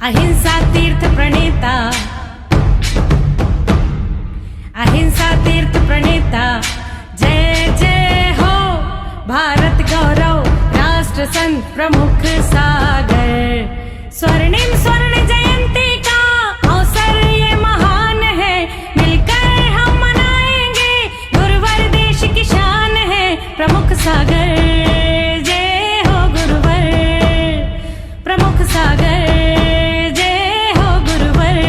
अहिंसा तीर्थ प्रणेता, अहिंसा तीर्थ प्रणेता, जय जय हो भारत गौरव, राष्ट्र संत प्रमुख सागर। स्वर्णिम स्वर्ण जयंती का अवसर ये महान है, मिलकर हम मनाएंगे, गुरुवर देश की शान है, प्रमुख सागर। जय हो गुरुवर, प्रमुख सागर, जय हो गुरुवर।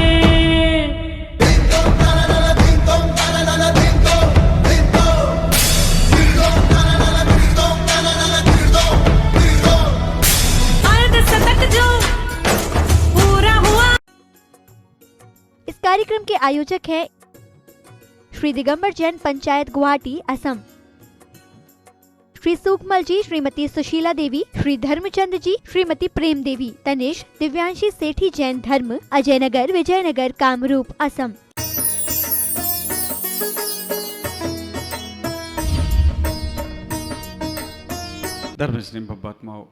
अर्धशतक जो पूरा हुआ। इस कार्यक्रम के आयोजक हैं श्री दिगंबर जैन पंचायत गुवाहाटी असम, श्री सुखमल जी, श्रीमती सुशीला देवी, श्री धर्मचंद जी, श्रीमती प्रेम देवी, तनिष दिव्यांशी सेठी जैन धर्म, अजय नगर, विजयनगर, कामरूप, असम। धर्म स्नेह महात्माओं,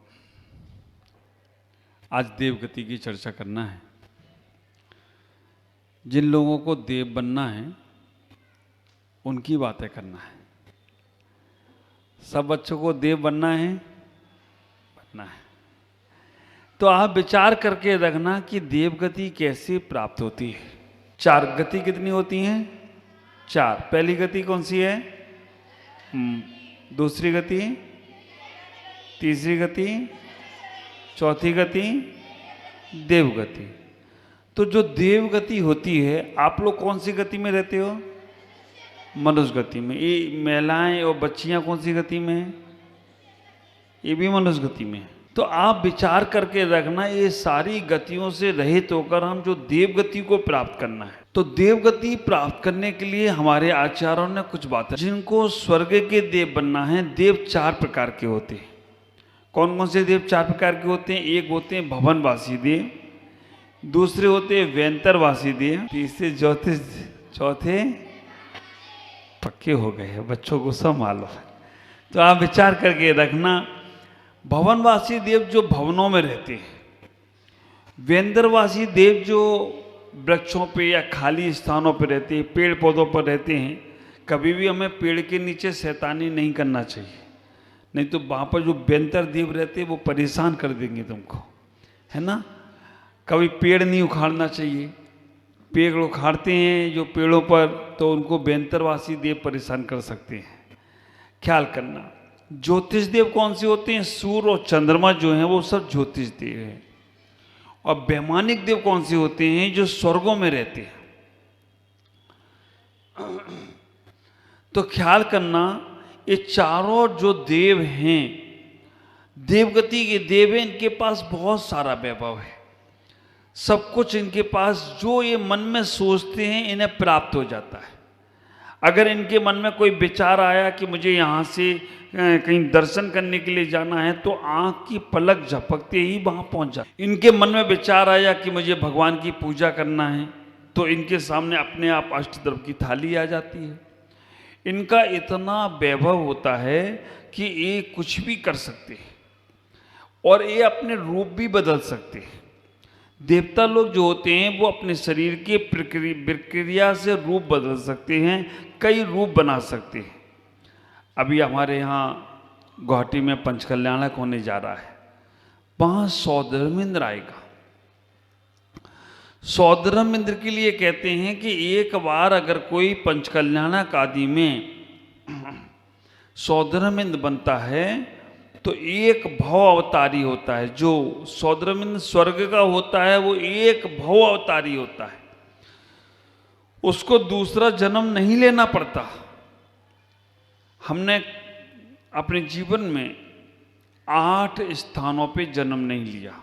आज देवगति की चर्चा करना है। जिन लोगों को देव बनना है उनकी बातें करना है। सब बच्चों को देव बनना है, तो आप विचार करके रखना कि देवगति कैसे प्राप्त होती है। 4 गति कितनी होती हैं? 4। पहली गति कौन सी है? दूसरी गति, तीसरी गति, चौथी गति, देवगति। तो जो देवगति होती है, आप लोग कौन सी गति में रहते हो? मनुष्य गति में। ये महिलाएं और बच्चियां कौन सी गति में हैं? ये भी मनुष्य गति में है। तो आप विचार करके रखना, ये सारी गतियों से रहित होकर हम जो देवगति को प्राप्त करना है। तो देवगति प्राप्त करने के लिए हमारे आचार्यों ने कुछ बातें, जिनको स्वर्ग के देव बनना है, देव 4 प्रकार के होते हैं। कौन कौन से देव 4 प्रकार के होते हैं? एक होते हैं भवनवासी देव, दूसरे होते हैं व्यंतरवासी देव, तीसरे चौथे पक्के हो गए हैं, बच्चों को सब मालूम है। तो आप विचार करके रखना, भवनवासी देव जो भवनों में रहते हैं, व्यंतरवासी देव जो वृक्षों पे या खाली स्थानों पे रहते हैं, पेड़ पौधों पर रहते हैं। कभी भी हमें पेड़ के नीचे शैतानी नहीं करना चाहिए, नहीं तो वहाँ पर जो व्यंतर देव रहते हैं वो परेशान कर देंगे तुमको, है ना। कभी पेड़ नहीं उखाड़ना चाहिए, पेड़ उखाड़ते हैं जो पेड़ों पर, तो उनको व्यंतरवासी देव परेशान कर सकते हैं, ख्याल करना। ज्योतिष देव कौन से होते हैं? सूर्य और चंद्रमा जो हैं वो सब ज्योतिष देव हैं। और वैमानिक देव कौन से होते हैं? जो स्वर्गों में रहते हैं। तो ख्याल करना, ये चारों जो देव हैं, देवगति के देव हैं, इनके पास बहुत सारा वैभव है, सब कुछ इनके पास, जो ये मन में सोचते हैं इन्हें प्राप्त हो जाता है। अगर इनके मन में कोई विचार आया कि मुझे यहाँ से कहीं दर्शन करने के लिए जाना है, तो आँख की पलक झपकते ही वहाँ पहुँच जाए। इनके मन में विचार आया कि मुझे भगवान की पूजा करना है, तो इनके सामने अपने आप अष्टद्रव्य की थाली आ जाती है। इनका इतना वैभव होता है कि ये कुछ भी कर सकते हैं और ये अपने रूप भी बदल सकते हैं। देवता लोग जो होते हैं वो अपने शरीर के प्रक्रिया से रूप बदल सकते हैं, कई रूप बना सकते हैं। अभी हमारे यहाँ गुवाहाटी में पंचकल्याणक होने जा रहा है, वहाँ सौधर्मेंद्र आएगा। सौधर्मेंद्र के लिए कहते हैं कि एक बार अगर कोई पंचकल्याणक आदि में सौधर्मेंद्र बनता है तो एक भव अवतारी होता है। जो सौधर्मेंद्र स्वर्ग का होता है वो एक भव अवतारी होता है, उसको दूसरा जन्म नहीं लेना पड़ता। हमने अपने जीवन में 8 स्थानों पे जन्म नहीं लिया।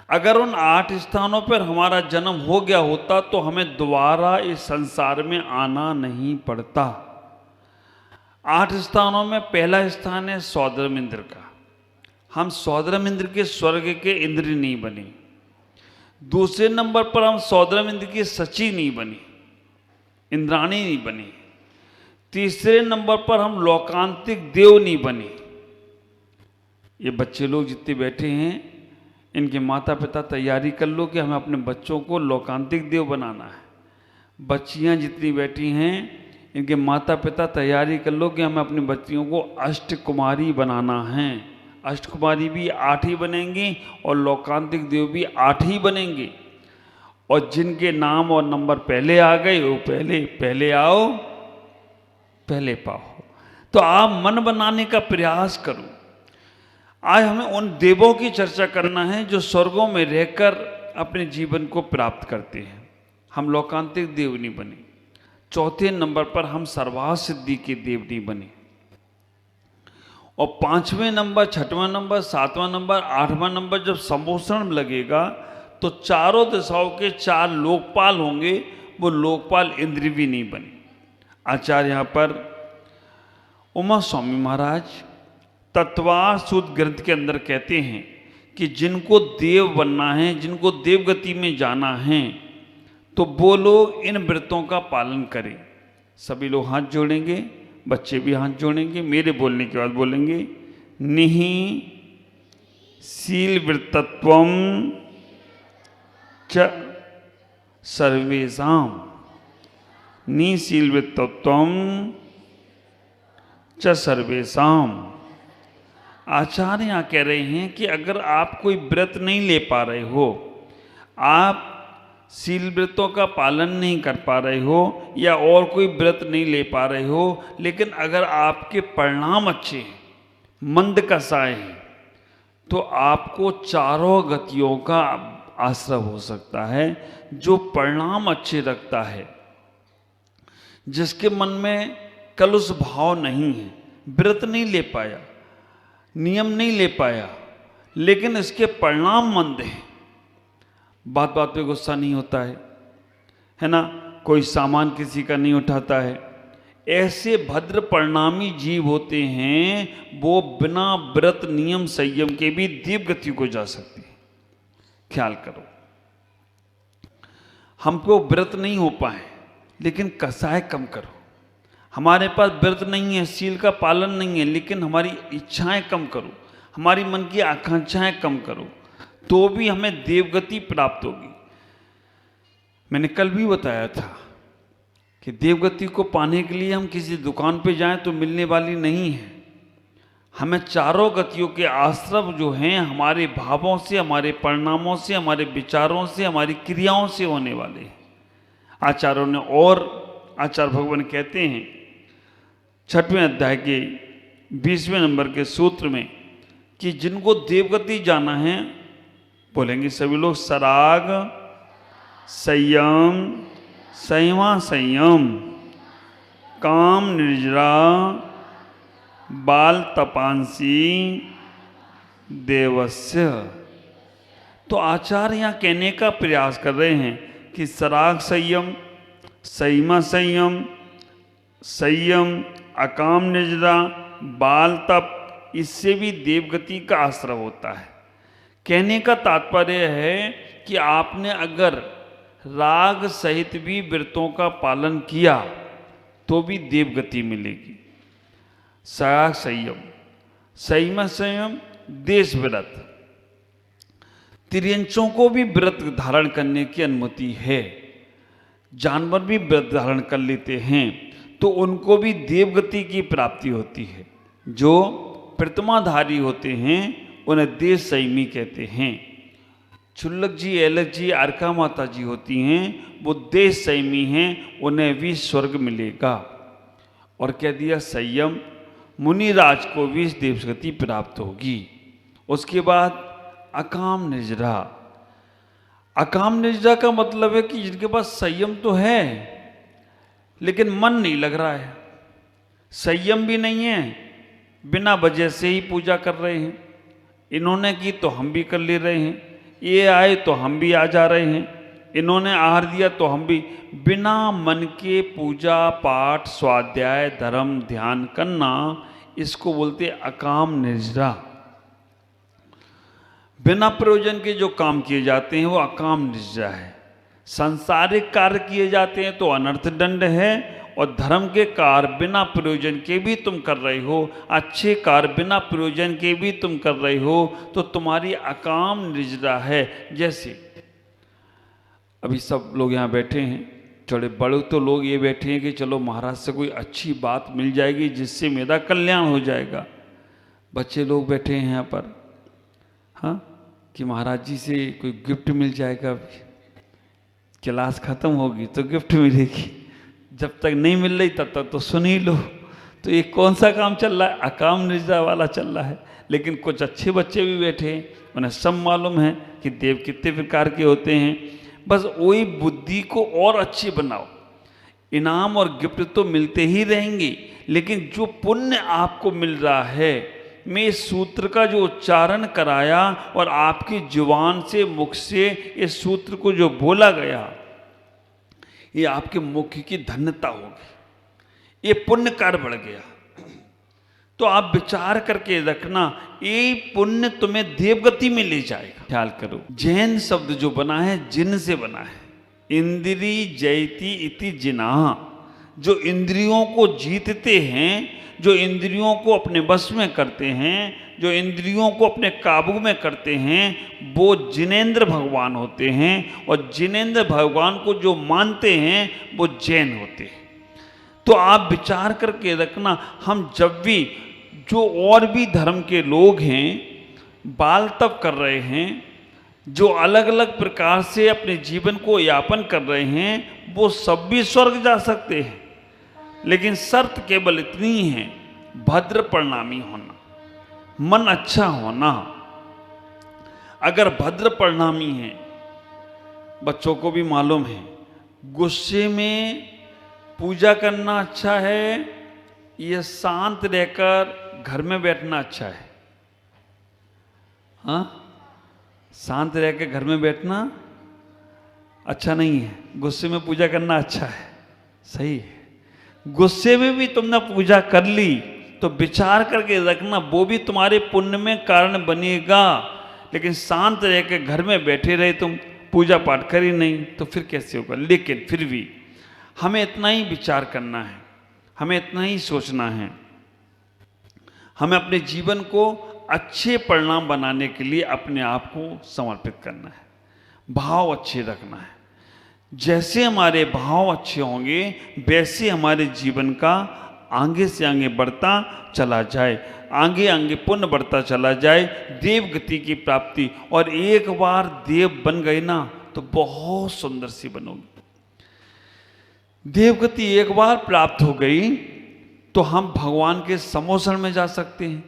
अगर उन 8 स्थानों पर हमारा जन्म हो गया होता तो हमें दोबारा इस संसार में आना नहीं पड़ता। 8 स्थानों में पहला स्थान है सौधर्मेंद्र का। हम सौधर्मेंद्र के स्वर्ग के इंद्र नहीं बने। दूसरे नंबर पर हम सौधर्मेंद्र की सची नहीं बनी, इंद्राणी नहीं बनी। तीसरे नंबर पर हम लोकांतिक देव नहीं बने। ये बच्चे लोग जितने बैठे हैं इनके माता पिता तैयारी कर लो कि हमें अपने बच्चों को लोकांतिक देव बनाना है। बच्चियां जितनी बैठी हैं, इनके माता पिता तैयारी कर लो कि हमें अपनी बच्चियों को अष्टकुमारी बनाना है। अष्टकुमारी भी 8 ही बनेंगी और लोकांतिक देव भी 8 ही बनेंगे। और जिनके नाम और नंबर पहले आ गए वो पहले आओ पहले पाओ। तो आप मन बनाने का प्रयास करो। आज हमें उन देवों की चर्चा करना है जो स्वर्गों में रहकर अपने जीवन को प्राप्त करते हैं। हम लोकांतिक देव नहीं बने। चौथे नंबर पर हम सर्वार्थ सिद्धि के देव नहीं बने। और 5वें नंबर, 6वां नंबर, 7वां नंबर, 8वां नंबर जब संपोषण लगेगा तो चारों दिशाओं के 4 लोकपाल होंगे, वो लोकपाल इंद्र भी नहीं बने। आचार्य यहाँ पर उमा स्वामी महाराज तत्वार सूत ग्रंथ के अंदर कहते हैं कि जिनको देव बनना है, जिनको देवगति में जाना है, तो वो लोग इन व्रतों का पालन करें। सभी लोग हाथ जोड़ेंगे, बच्चे भी हाथ जोड़ेंगे, मेरे बोलने के बाद बोलेंगे, निहि शील व्रतत्वम च सर्वेषां, निशील व्रतत्वम च सर्वेषां। आचार्य यहाँ कह रहे हैं कि अगर आप कोई व्रत नहीं ले पा रहे हो, आप शील व्रतों का पालन नहीं कर पा रहे हो या और कोई व्रत नहीं ले पा रहे हो, लेकिन अगर आपके परिणाम अच्छे हैं, मंद कसाय हैं, तो आपको चारों गतियों का आश्रय हो सकता है। जो परिणाम अच्छे रखता है, जिसके मन में कलुष भाव नहीं है, व्रत नहीं ले पाया, नियम नहीं ले पाया, लेकिन इसके परिणाम मंद हैं, बात बात पे गुस्सा नहीं होता है ना, कोई सामान किसी का नहीं उठाता है, ऐसे भद्र परिणामी जीव होते हैं, वो बिना व्रत नियम संयम के भी दिव्य गति को जा सकते हैं। ख्याल करो, हमको व्रत नहीं हो पाए, लेकिन कसाय कम करो। हमारे पास व्रत नहीं है, शील का पालन नहीं है, लेकिन हमारी इच्छाएं कम करो, हमारी मन की आकांक्षाएं कम करो, तो भी हमें देवगति प्राप्त होगी। मैंने कल भी बताया था कि देवगति को पाने के लिए हम किसी दुकान पे जाएं तो मिलने वाली नहीं है। हमें चारों गतियों के आश्रय जो हैं, हमारे भावों से, हमारे परिणामों से, हमारे विचारों से, हमारी क्रियाओं से होने वाले हैं। आचार्यों ने और आचार्य भगवान कहते हैं 6वें अध्याय के 20वें नंबर के सूत्र में कि जिनको देवगति जाना है, बोलेंगे सभी लोग, सराग संयम, संयमा संयम, काम निर्जरा, बाल तपांसी देवस्य। तो आचार्य यहाँ कहने का प्रयास कर रहे हैं कि सराग संयम, संयमा संयम, संयम, अकाम निर्जरा, बाल तप, इससे भी देवगति का आश्रय होता है। कहने का तात्पर्य है कि आपने अगर राग सहित भी व्रतों का पालन किया तो भी देवगति मिलेगी। सराग संयम, संयम संयम, देश व्रत, तिर्यंचों को भी व्रत धारण करने की अनुमति है। जानवर भी व्रत धारण कर लेते हैं तो उनको भी देवगति की प्राप्ति होती है। जो प्रतिमाधारी होते हैं उन्हें देश संयमी कहते हैं। चुल्लक जी, ऐलक जी, अर्का माता जी होती हैं, वो देश संयमी हैं, उन्हें भी स्वर्ग मिलेगा। और कह दिया संयम, मुनिराज को भी इस देवगति प्राप्त होगी। उसके बाद अकाम निर्जरा। अकाम निर्जरा का मतलब है कि जिनके पास संयम तो है लेकिन मन नहीं लग रहा है, संयम भी नहीं है, बिना वजह से ही पूजा कर रहे हैं। इन्होंने की तो हम भी कर ले रहे हैं, ये आए तो हम भी आ जा रहे हैं, इन्होंने आहार दिया तो हम भी। बिना मन के पूजा पाठ स्वाध्याय धर्म ध्यान करना, इसको बोलते अकाम निर्जरा। बिना प्रयोजन के जो काम किए जाते हैं वो अकाम निर्जरा है। सांसारिक कार्य किए जाते हैं तो अनर्थ दंड है, और धर्म के कार्य बिना प्रयोजन के भी तुम कर रहे हो, अच्छे कार्य बिना प्रयोजन के भी तुम कर रहे हो, तो तुम्हारी अकाम निर्जरा है। जैसे अभी सब लोग यहाँ बैठे हैं, थोड़े बड़े तो लोग ये बैठे हैं कि चलो महाराज से कोई अच्छी बात मिल जाएगी जिससे मेरा कल्याण हो जाएगा। बच्चे लोग बैठे हैं यहाँ पर, हाँ, कि महाराज जी से कोई गिफ्ट मिल जाएगा, क्लास खत्म होगी तो गिफ्ट मिलेगी, जब तक नहीं मिल रही तब तक तो सुन ही लो। तो ये कौन सा काम चल रहा है? अकाम निर्जरा वाला चल रहा है। लेकिन कुछ अच्छे बच्चे भी बैठे हैं, उन्हें सब मालूम है कि देव कितने प्रकार के होते हैं। बस वही बुद्धि को और अच्छी बनाओ। इनाम और गिफ्ट तो मिलते ही रहेंगे, लेकिन जो पुण्य आपको मिल रहा है, मैं इस सूत्र का जो उच्चारण कराया और आपकी जुबान से, मुख से इस सूत्र को जो बोला गया, ये आपके मुख की धन्यता होगी, ये पुण्य कार्य बढ़ गया। तो आप विचार करके रखना, ये पुण्य तुम्हें देवगति में ले जाएगा। ख्याल करो, जैन शब्द जो बना है जिन से बना है। इंद्री जयति इति जिनाह, जो इंद्रियों को जीतते हैं, जो इंद्रियों को अपने वश में करते हैं, जो इंद्रियों को अपने काबू में करते हैं, वो जिनेंद्र भगवान होते हैं। और जिनेंद्र भगवान को जो मानते हैं वो जैन होते हैं। तो आप विचार करके रखना, हम जब भी, जो और भी धर्म के लोग हैं, बाल तप कर रहे हैं, जो अलग अलग प्रकार से अपने जीवन को यापन कर रहे हैं, वो सब भी स्वर्ग जा सकते हैं। लेकिन शर्त केवल इतनी है, भद्र परिणामी होना, मन अच्छा होना। अगर भद्र परिणामी है, बच्चों को भी मालूम है, गुस्से में पूजा करना अच्छा है या शांत रहकर घर में बैठना अच्छा है? हाँ, शांत रह के घर में बैठना अच्छा नहीं है, गुस्से में पूजा करना अच्छा है। सही है, गुस्से में भी तुमने पूजा कर ली तो विचार करके रखना, वो भी तुम्हारे पुण्य में कारण बनेगा। लेकिन शांत रह के घर में बैठे रहे तुम, पूजा पाठ करी नहीं, तो फिर कैसे होगा? लेकिन फिर भी हमें इतना ही विचार करना है, हमें इतना ही सोचना है, हमें अपने जीवन को अच्छे परिणाम बनाने के लिए अपने आप को समर्पित करना है, भाव अच्छे रखना है। जैसे हमारे भाव अच्छे होंगे, वैसे हमारे जीवन का आगे से आगे बढ़ता चला जाए, आगे आगे पुण्य बढ़ता चला जाए, देव गति की प्राप्ति। और एक बार देव बन गए ना तो बहुत सुंदर सी बनोगी। देवगति एक बार प्राप्त हो गई तो हम भगवान के समोसण में जा सकते हैं।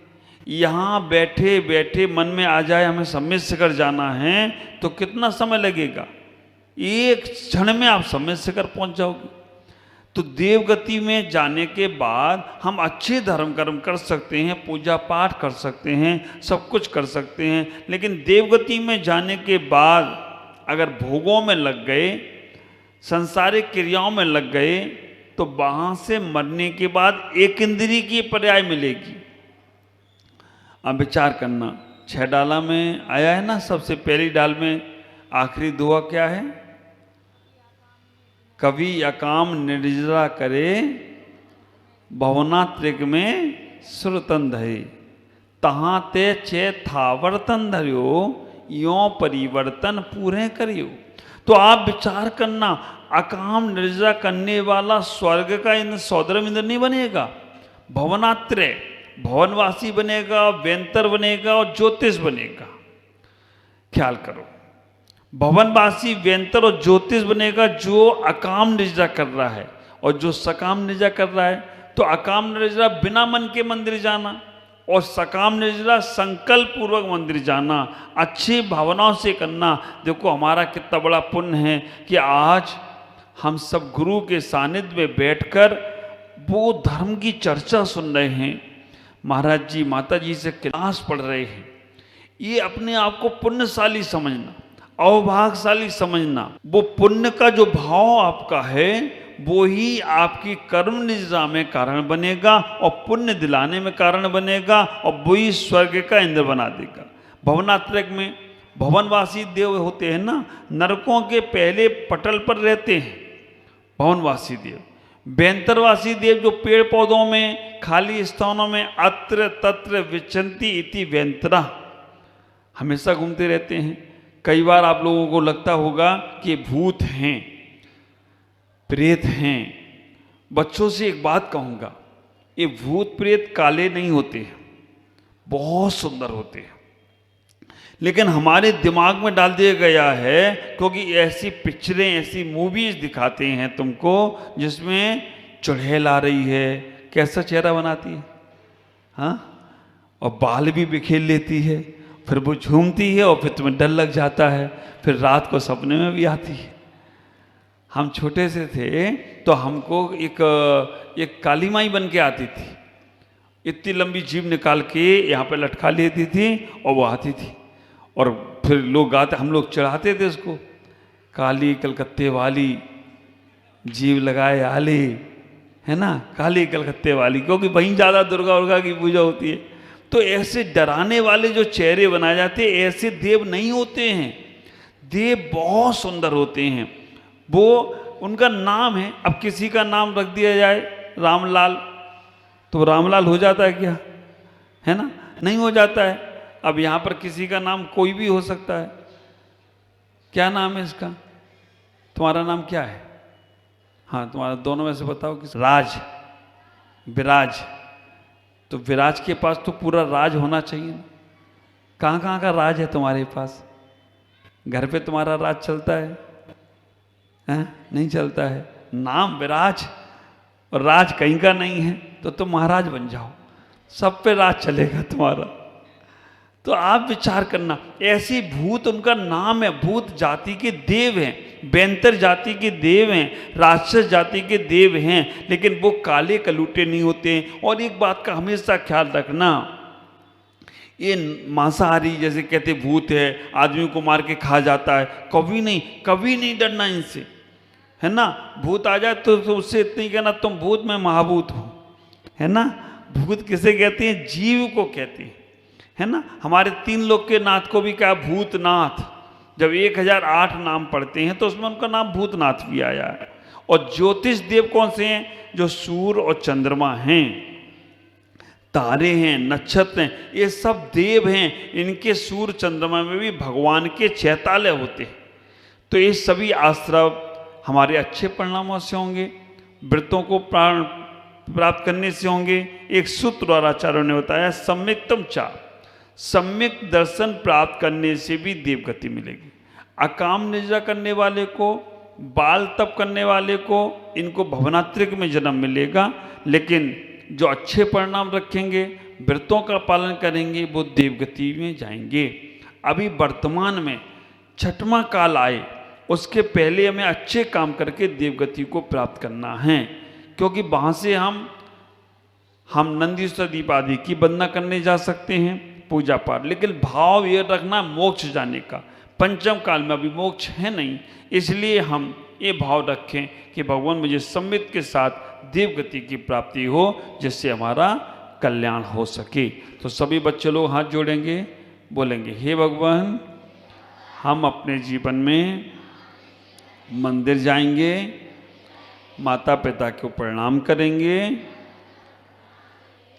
यहाँ बैठे बैठे मन में आ जाए हमें सम्यक कर जाना है तो कितना समय लगेगा? एक क्षण में आप सम्यक कर पहुंच जाओगे। तो देवगति में जाने के बाद हम अच्छे धर्म कर्म कर सकते हैं, पूजा पाठ कर सकते हैं, सब कुछ कर सकते हैं। लेकिन देवगति में जाने के बाद अगर भोगों में लग गए, संसारिक क्रियाओं में लग गए, तो वहां से मरने के बाद एक इंद्री की पर्याय मिलेगी। अब विचार करना, 6 डाला में आया है ना, सबसे पहली डाल में आखिरी दुआ क्या है? कवि अकाम निर्जरा करे, भवनात्रिक में सुरतन धरे, तहाँ ते चे थावर्तन धरियो, यो परिवर्तन पूरे करियो। तो आप विचार करना, अकाम निर्जरा करने वाला स्वर्ग का इंद्र सौदरम इंद्र नहीं बनेगा, भवनात्रय भवनवासी बनेगा, व्यंतर बनेगा और ज्योतिष बनेगा। ख्याल करो, भवनवासी, व्यंतर और ज्योतिष बनेगा जो अकाम निर्जरा कर रहा है। और जो सकाम निर्जरा कर रहा है, तो अकाम निर्जरा बिना मन के मंदिर जाना और सकाम निर्जरा संकल्प पूर्वक मंदिर जाना, अच्छी भावनाओं से करना। देखो हमारा कितना बड़ा पुण्य है कि आज हम सब गुरु के सानिध्य में बैठकर वो धर्म की चर्चा सुन रहे हैं, महाराज जी माता जी से क्लास पढ़ रहे हैं। ये अपने आप को पुण्यशाली समझना, अवभागशाली समझना। वो पुण्य का जो भाव आपका है वो ही आपकी कर्म निजरा में कारण बनेगा और पुण्य दिलाने में कारण बनेगा और वही स्वर्ग का इंद्र बना देगा। भवनात्रक में भवनवासी देव होते हैं ना, नरकों के पहले पटल पर रहते हैं भवनवासी देव। बेंतरवासी देव जो पेड़ पौधों में खाली स्थानों में अत्र तत्र विचंती इति बेंतरा हमेशा घूमते रहते हैं। कई बार आप लोगों को लगता होगा कि भूत हैं, प्रेत हैं। बच्चों से एक बात कहूँगा, ये भूत प्रेत काले नहीं होते हैं, बहुत सुंदर होते हैं, लेकिन हमारे दिमाग में डाल दिया गया है क्योंकि ऐसी पिक्चरें, ऐसी मूवीज दिखाते हैं तुमको जिसमें चुड़ैल आ रही है, कैसा चेहरा बनाती है, हाँ, और बाल भी बिखेर लेती है, फिर वो झूमती है और फिर तुम्हें डर लग जाता है, फिर रात को सपने में भी आती है। हम छोटे से थे तो हमको एक काली माई बन के आती थी, इतनी लंबी जीभ निकाल के यहाँ पे लटका लेती थी और वो आती थी, और फिर लोग गाते, हम लोग चढ़ाते थे उसको, काली कलकत्ते वाली जीव लगाए आली, है ना, काली कलकत्ते वाली, क्योंकि वहीं ज़्यादा दुर्गा उर्गा की पूजा होती है। तो ऐसे डराने वाले जो चेहरे बनाए जाते हैं, ऐसे देव नहीं होते हैं। देव बहुत सुंदर होते हैं, वो उनका नाम है। अब किसी का नाम रख दिया जाए रामलाल, तो रामलाल हो जाता है क्या, है ना, नहीं हो जाता है। अब यहाँ पर किसी का नाम कोई भी हो सकता है। क्या नाम है इसका, तुम्हारा नाम क्या है, हाँ तुम्हारा दोनों में से बताओ किस, राज, विराज, तो विराज के पास तो पूरा राज होना चाहिए ना। कहाँ कहाँ का राज है तुम्हारे पास, घर पे तुम्हारा राज चलता है, नहीं चलता है। नाम विराज और राज कहीं का नहीं है तो तुम महाराज बन जाओ, सब पे राज चलेगा तुम्हारा। तो आप विचार करना, ऐसी भूत उनका नाम है, भूत जाति के देव हैं, बेंतर जाति के देव हैं, राक्षस जाति के देव हैं, लेकिन वो काले कलूटे नहीं होते। और एक बात का हमेशा ख्याल रखना, ये मांसाहारी जैसे कहते भूत है, आदमी को मार के खा जाता है, कभी नहीं डरना इनसे, है ना। भूत आ जाए तो उससे इतनी कहना तुम भूत में महाभूत हो, है ना। भूत किसे कहते हैं, जीव को कहते हैं, है ना। हमारे 3 लोग के नाथ को भी कहा भूतनाथ, जब 1008 नाम पढ़ते हैं तो उसमें उनका नाम भूतनाथ भी आया है। और ज्योतिष देव कौन से हैं, जो सूर्य और चंद्रमा हैं, तारे हैं, नक्षत्र हैं, ये सब देव हैं। इनके सूर्य चंद्रमा में भी भगवान के चैतालय होते हैं। तो ये सभी आश्रय हमारे अच्छे परिणामों से होंगे, व्रतों को प्राप्त करने से होंगे। एक सूत्र द्वारा आचार्यों ने बताया, सम्यक्तम चा, सम्यक दर्शन प्राप्त करने से भी देवगति मिलेगी। अकाम निद्रा करने वाले को, बाल तप करने वाले को, इनको भवनात्रिक में जन्म मिलेगा, लेकिन जो अच्छे परिणाम रखेंगे, व्रतों का पालन करेंगे, वो देवगति में जाएंगे। अभी वर्तमान में 6वां काल आए, उसके पहले हमें अच्छे काम करके देवगति को प्राप्त करना है, क्योंकि वहाँ से हम नंदीश्वर दीप आदि की वंदना करने जा सकते हैं, पूजा पाठ, लेकिन भाव ये रखना मोक्ष जाने का। 5म काल में अभी मोक्ष है नहीं, इसलिए हम ये भाव रखें कि भगवान मुझे सम्मित के साथ देवगति की प्राप्ति हो, जिससे हमारा कल्याण हो सके। तो सभी बच्चे लोग हाथ जोड़ेंगे, बोलेंगे, हे भगवान, हम अपने जीवन में मंदिर जाएंगे, माता पिता को प्रणाम करेंगे,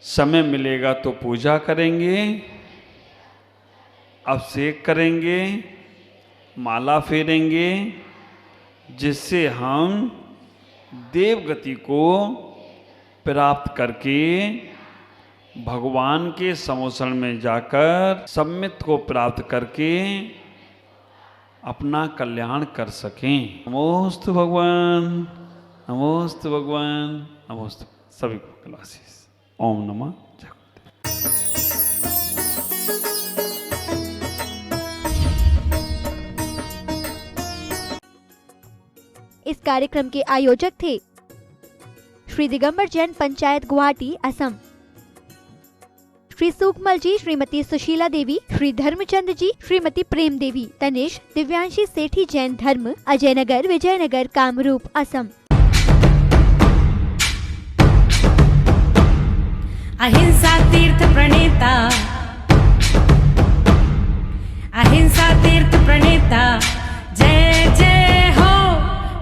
समय मिलेगा तो पूजा करेंगे, अभिषेक करेंगे, माला फेरेंगे, जिससे हम देवगति को प्राप्त करके भगवान के समोषण में जाकर सम्मित को प्राप्त करके अपना कल्याण कर सकें। नमोस्तु भगवान, नमोस्तु भगवान, नमोस्तु। सभी को क्लासेस। ओम नमः जगन्नाथ। इस कार्यक्रम के आयोजक थे श्री दिगंबर जैन पंचायत गुवाहाटी असम, श्री सुखमल जी, श्रीमती सुशीला देवी, श्री धर्मचंद जी, श्रीमती प्रेम देवी, तनिष दिव्यांशी सेठी जैन धर्म, अजय नगर, विजयनगर, कामरूप, असम। अहिंसा तीर्थ प्रणेता, अहिंसा तीर्थ प्रणेता, जय जय हो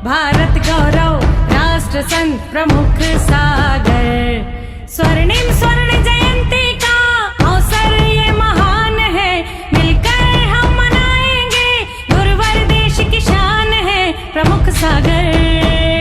भारत गौरव, राष्ट्र संत प्रमुख सागर। स्वर्णिम स्वर्ण जयंती का अवसर ये महान है, मिलकर हम मनाएंगे गुरुवर देश की शान है प्रमुख सागर।